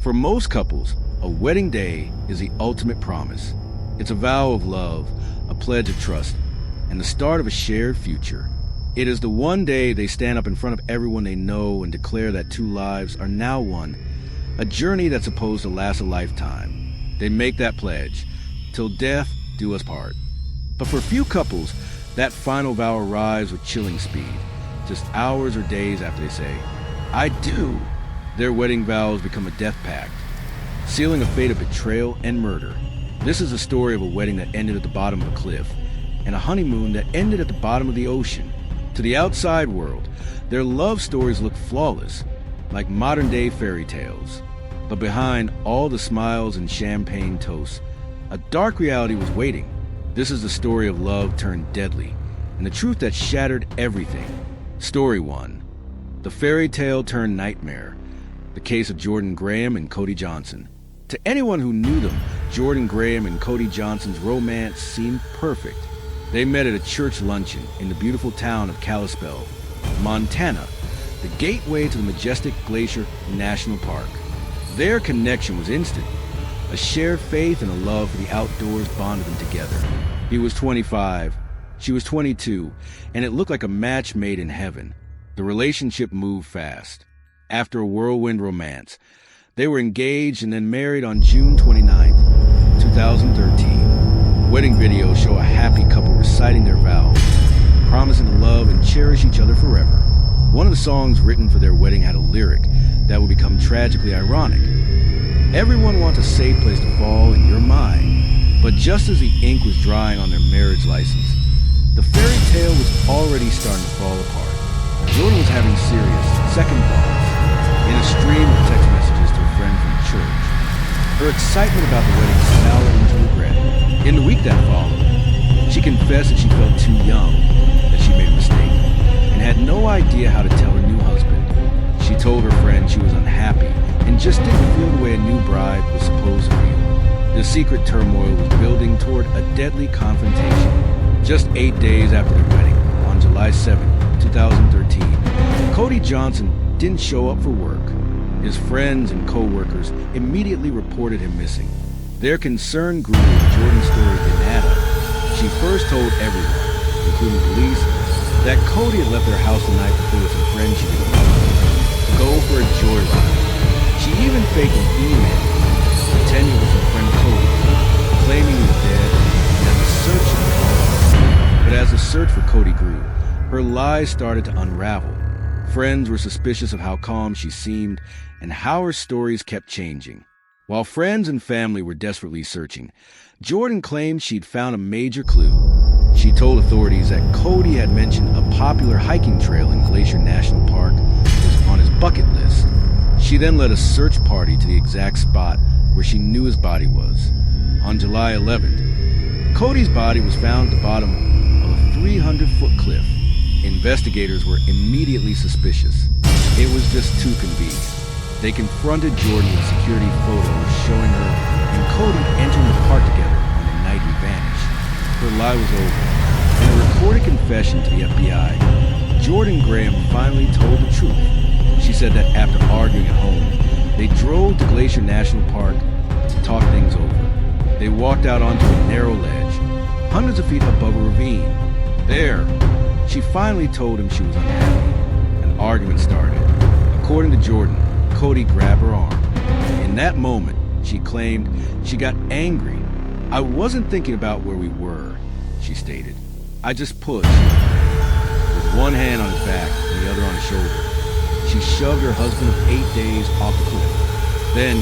For most couples, a wedding day is the ultimate promise. It's a vow of love, a pledge of trust, and the start of a shared future. It is the one day they stand up in front of everyone they know and declare that two lives are now one, a journey that's supposed to last a lifetime. They make that pledge, till death do us part. But for few couples, that final vow arrives with chilling speed. Just hours or days after they say, "I do," their wedding vows become a death pact, sealing a fate of betrayal and murder. This is a story of a wedding that ended at the bottom of a cliff, and a honeymoon that ended at the bottom of the ocean. To the outside world, their love stories look flawless, like modern-day fairy tales. But behind all the smiles and champagne toasts, a dark reality was waiting. This is the story of love turned deadly, and the truth that shattered everything. Story 1. The fairy tale turned nightmare. The case of Graham and Cody Johnson. To anyone who knew them, Graham and Cody Johnson's romance seemed perfect. They met at a church luncheon in the beautiful town of Kalispell, Montana, the gateway to the majestic Glacier National Park. Their connection was instant. A shared faith and a love for the outdoors bonded them together. He was 25, she was 22, and it looked like a match made in heaven. The relationship moved fast. After a whirlwind romance, they were engaged and then married on June 29, 2013. Wedding videos show a happy couple reciting their vows, promising to love and cherish each other forever. One of the songs written for their wedding had a lyric that would become tragically ironic. Everyone wants a safe place to fall in your mind. But just as the ink was drying on their marriage license, the fairy tale was already starting to fall apart. Jordan was having serious second thoughts in a stream of text messages to a friend from church. Her excitement about the wedding soured into regret. In the week that followed, she confessed that she felt too young, that she made a mistake, and had no idea how to tell her new husband. She told her friend she was unhappy and just didn't feel the way a new bride was supposed to feel. The secret turmoil was building toward a deadly confrontation. Just 8 days after their wedding, on July 7, 2013, Cody Johnson didn't show up for work. His friends and co-workers immediately reported him missing. Their concern grew as Jordan's story didn't add up. She first told everyone, including police, that Cody had left their house the night before with some friends she didn't know, to go for a joyride. She even faked an email, pretending it was her friend Cody, claiming he was dead and that the search had begun. But as the search for Cody grew, her lies started to unravel. Friends were suspicious of how calm she seemed and how her stories kept changing. While friends and family were desperately searching, Jordan claimed she'd found a major clue. She told authorities that Cody had mentioned a popular hiking trail in Glacier National Park was on his bucket list. She then led a search party to the exact spot where she knew his body was. On July 11th, Cody's body was found at the bottom of a 300-foot cliff. Investigators were immediately suspicious. It was just too convenient. They confronted Jordan with security photos showing her and Cody entering the park together on the night he vanished. Her lie was over. In a recorded confession to the FBI, Jordan Graham finally told the truth. She said that after arguing at home, they drove to Glacier National Park to talk things over. They walked out onto a narrow ledge, hundreds of feet above a ravine. There, she finally told him she was unhappy. An argument started. According to Jordan, Cody grabbed her arm. In that moment, she claimed she got angry. "I wasn't thinking about where we were," she stated. "I just pushed." With one hand on his back and the other on his shoulder, she shoved her husband of 8 days off the cliff. Then,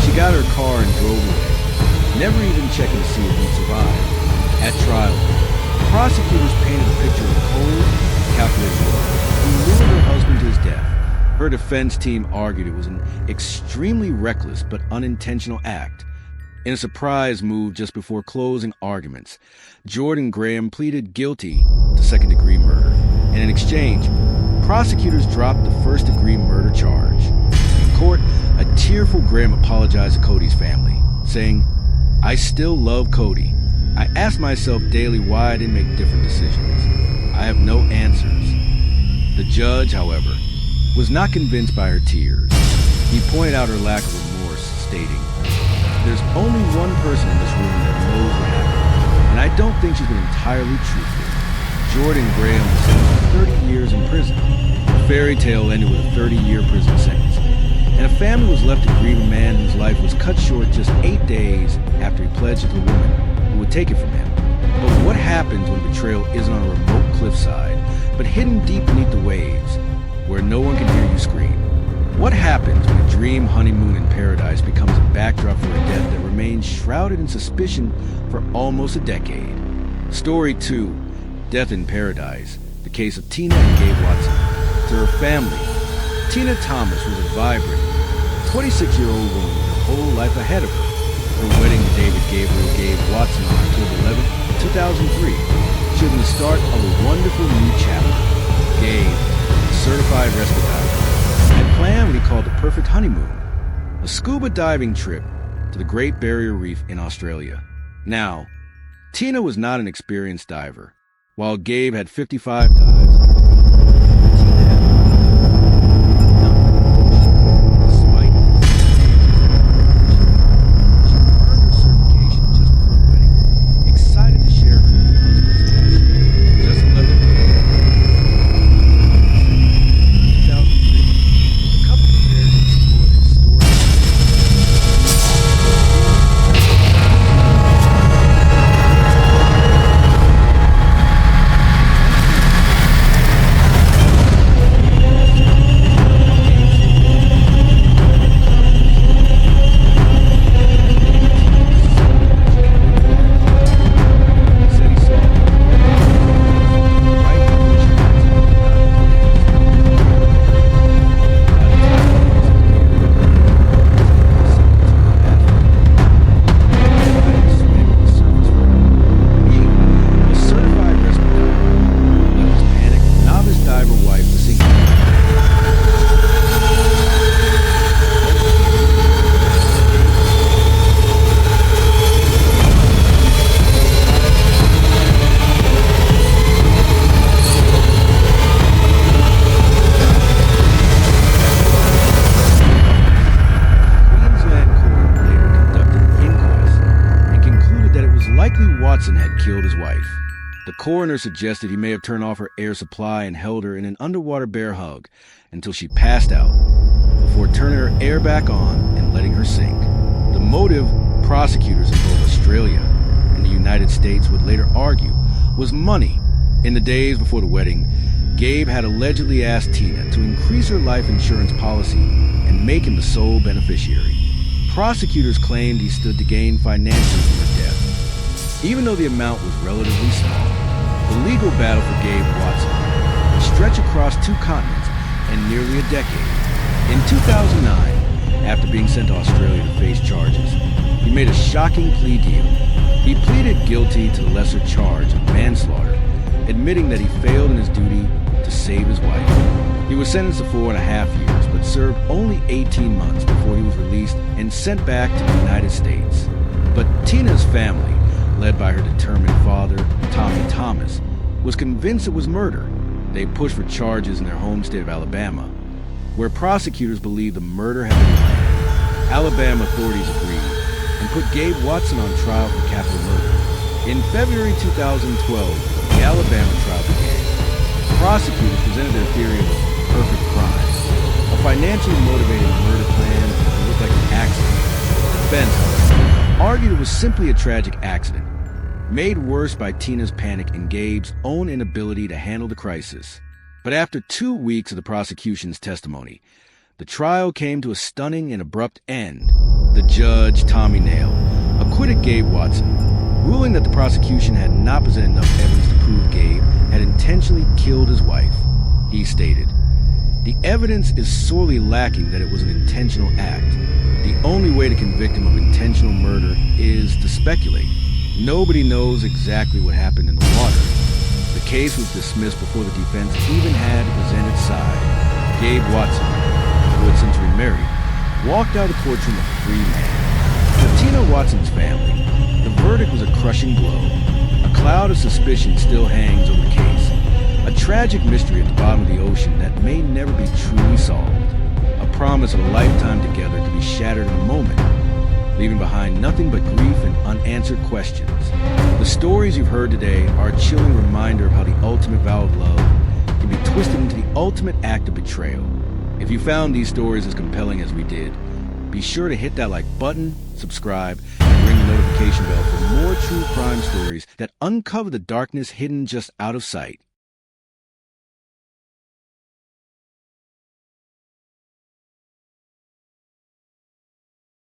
she got her car and drove away, never even checking to see if he'd survive. At trial, prosecutors painted a picture of cold, calculated love, who lured her husband to his death. Her defense team argued it was an extremely reckless but unintentional act. In a surprise move just before closing arguments, Jordan Graham pleaded guilty to second-degree murder. And in exchange, prosecutors dropped the first-degree murder charge. In court, a tearful Graham apologized to Cody's family, saying, "I still love Cody. I ask myself daily why I didn't make different decisions. I have no answers." The judge, however, was not convinced by her tears. He pointed out her lack of remorse stating, "There's only one person in this room that knows what happened, and I don't think she's been entirely truthful." Jordan Graham was sentenced to 30 years in prison. The fairy tale ended with a 30-year prison sentence, and a family was left to grieve a man whose life was cut short just 8 days after he pledged to the woman who would take it from him. But what happens when betrayal isn't on a remote cliffside, but hidden deep beneath the waves, where no one can hear you scream? What happens when a dream honeymoon in paradise becomes a backdrop for a death that remains shrouded in suspicion for almost a decade? Story 2, Death in Paradise, the case of Tina and Gabe Watson. To her family, Tina Thomas was a vibrant, 26-year-old woman with her whole life ahead of her. Her wedding to David Gabriel Gabe Watson on October 11, 2003, should have been the start of a wonderful new chapter. Gabe, a certified rescue diver, had planned what he called the perfect honeymoon, a scuba diving trip to the Great Barrier Reef in Australia. Now, Tina was not an experienced diver. While Gabe had 55 dives, Watson had killed his wife. The coroner suggested he may have turned off her air supply and held her in an underwater bear hug until she passed out, before turning her air back on and letting her sink. The motive, prosecutors in both Australia and the United States would later argue, was money. In the days before the wedding, Gabe had allegedly asked Tina to increase her life insurance policy and make him the sole beneficiary. Prosecutors claimed he stood to gain financially from her death. Even though the amount was relatively small, the legal battle for Gabe Watson would stretch across 2 continents and nearly a decade. In 2009, after being sent to Australia to face charges, he made a shocking plea deal. He pleaded guilty to the lesser charge of manslaughter, admitting that he failed in his duty to save his wife. He was sentenced to 4.5 years, but served only 18 months before he was released and sent back to the United States. But Tina's family, led by her determined father, Tommy Thomas, was convinced it was murder. They pushed for charges in their home state of Alabama, where prosecutors believed the murder had been planned. Alabama authorities agreed and put Gabe Watson on trial for capital murder. In February 2012, the Alabama trial began. Prosecutors presented their theory of a perfect crime, a financially motivated murder plan that looked like an accident. The defense, however, argued it was simply a tragic accident, made worse by Tina's panic and Gabe's own inability to handle the crisis. But after 2 weeks of the prosecution's testimony, the trial came to a stunning and abrupt end. The judge, Tommy Nail, acquitted Gabe Watson, ruling that the prosecution had not presented enough evidence to prove Gabe had intentionally killed his wife. He stated, "The evidence is sorely lacking that it was an intentional act. The only way to convict him of intentional murder is to speculate. Nobody knows exactly what happened in the water." The case was dismissed before the defense even had to present its side. Gabe Watson, who had since remarried, walked out of the courtroom a free man. For Tina Watson's family, the verdict was a crushing blow. A cloud of suspicion still hangs over the case, a tragic mystery at the bottom of the ocean that may never be truly solved. A promise of a lifetime together could be shattered in a moment, leaving behind nothing but grief and unanswered questions. The stories you've heard today are a chilling reminder of how the ultimate vow of love can be twisted into the ultimate act of betrayal. If you found these stories as compelling as we did, be sure to hit that like button, subscribe, and ring the notification bell for more true crime stories that uncover the darkness hidden just out of sight.